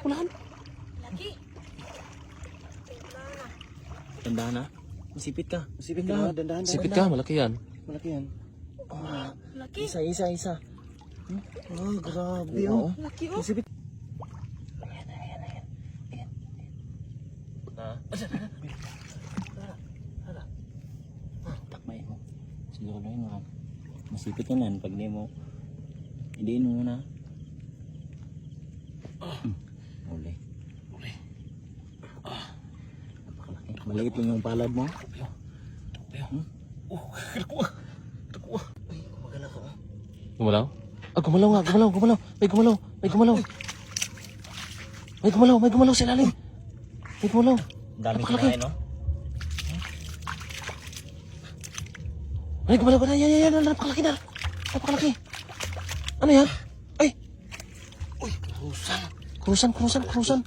Ulan. Lagi. Dandahan na. Masipit ka. Masipit ka. Dandahan. Masipit ka, malaki yan. Malaki yan. Laki. Isa. Grabe Oo. Laki oh. Masipit. Takmay mo. Siguro mo. Masipit ka nan pag di mo. Hindi mo na. Uli. Napakalaki. Maliit lang yung palad mo. Magala ka. Gumalaw? Ah, gumalaw nga. Gumalaw. May gumalaw sa ilalim. May gumalaw. Daming Napakalaki. kinain, no? Ay, gumalaw. Yan. Napakalaki na. Napakalaki. Ano yan? Ay! Uy, kurusan. Kurusan.